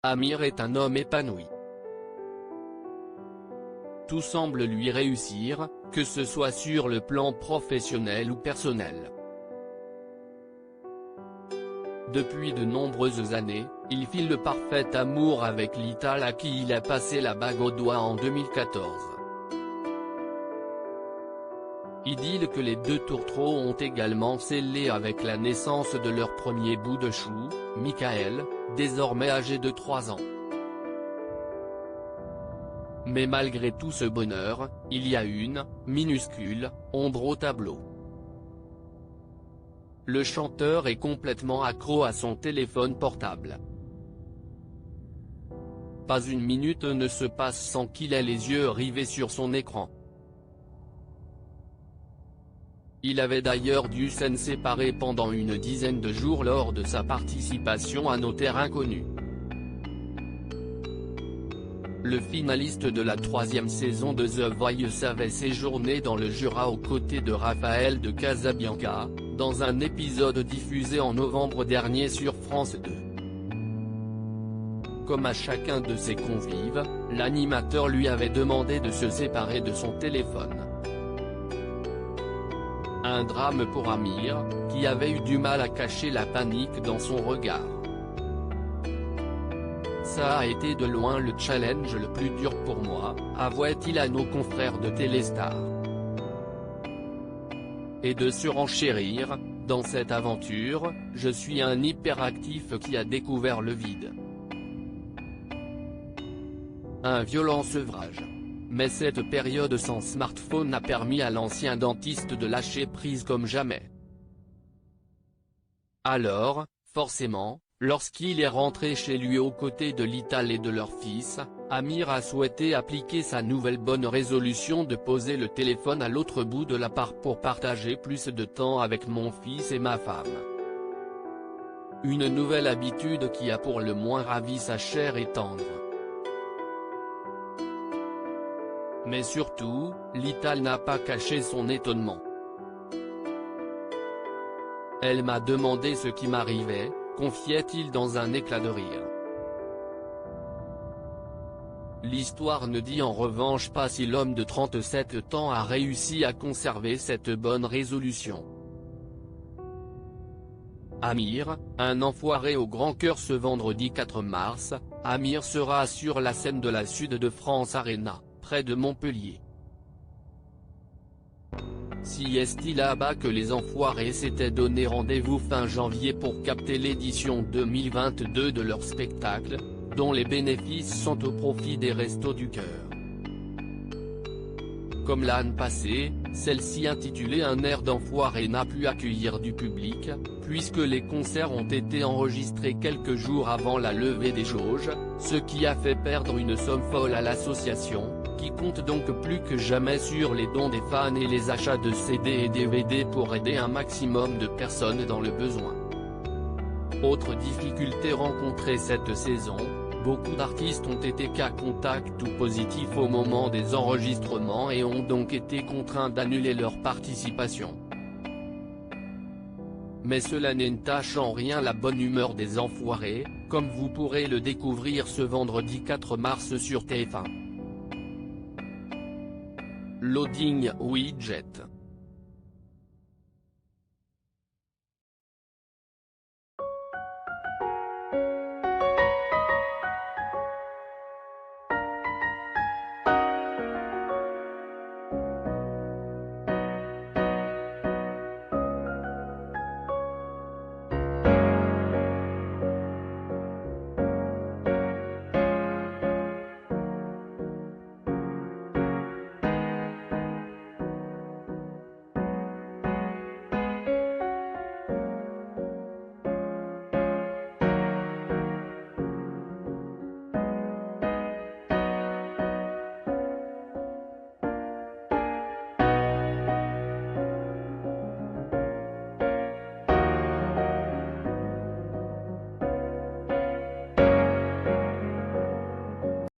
Amir est un homme épanoui. Tout semble lui réussir, que ce soit sur le plan professionnel ou personnel. Depuis de nombreuses années, il fit le parfait amour avec Lital à qui il a passé la bague au doigt en 2014. Idylle que les deux tourtereaux ont également scellé avec la naissance de leur premier bout de chou, Michael, désormais âgé de 3 ans. Mais malgré tout ce bonheur, il y a une minuscule ombre au tableau. Le chanteur est complètement accro à son téléphone portable. Pas une minute ne se passe sans qu'il ait les yeux rivés sur son écran. Il avait d'ailleurs dû s'en séparer pendant une dizaine de jours lors de sa participation à Nos Terres Inconnues. Le finaliste de la 3e saison de The Voice avait séjourné dans le Jura aux côtés de Raphaël de Casabianca, dans un épisode diffusé en novembre dernier sur France 2. Comme à chacun de ses convives, l'animateur lui avait demandé de se séparer de son téléphone. Un drame pour Amir, qui avait eu du mal à cacher la panique dans son regard. Ça a été de loin le challenge le plus dur pour moi, avouait-il à nos confrères de Téléstar. Et de surenchérir, dans cette aventure, je suis un hyperactif qui a découvert le vide. Un violent sevrage. Mais cette période sans smartphone a permis à l'ancien dentiste de lâcher prise comme jamais. Alors, forcément, lorsqu'il est rentré chez lui aux côtés de Lital et de leur fils, Amir a souhaité appliquer sa nouvelle bonne résolution de poser le téléphone à l'autre bout de l'appart pour partager plus de temps avec mon fils et ma femme. Une nouvelle habitude qui a pour le moins ravi sa chair et tendre. Mais surtout, Lital n'a pas caché son étonnement. Elle m'a demandé ce qui m'arrivait, confiait-il dans un éclat de rire. L'histoire ne dit en revanche pas si l'homme de 37 ans a réussi à conserver cette bonne résolution. Amir, un enfoiré au grand cœur. Ce vendredi 4 mars, Amir sera sur la scène de la Sud de France Arena, près de Montpellier. Si est-il là-bas que les enfoirés s'étaient donné rendez-vous fin janvier pour capter l'édition 2022 de leur spectacle, dont les bénéfices sont au profit des Restos du Cœur. Comme l'année passée, celle-ci intitulée Un air d'enfoiré n'a pu accueillir du public, puisque les concerts ont été enregistrés quelques jours avant la levée des jauges, ce qui a fait perdre une somme folle à l'association, qui compte donc plus que jamais sur les dons des fans et les achats de CD et DVD pour aider un maximum de personnes dans le besoin. Autre difficulté rencontrée cette saison, beaucoup d'artistes ont été cas contact ou positifs au moment des enregistrements et ont donc été contraints d'annuler leur participation. Mais cela n'entache en rien la bonne humeur des enfoirés, comme vous pourrez le découvrir ce vendredi 4 mars sur TF1. Loading Widget.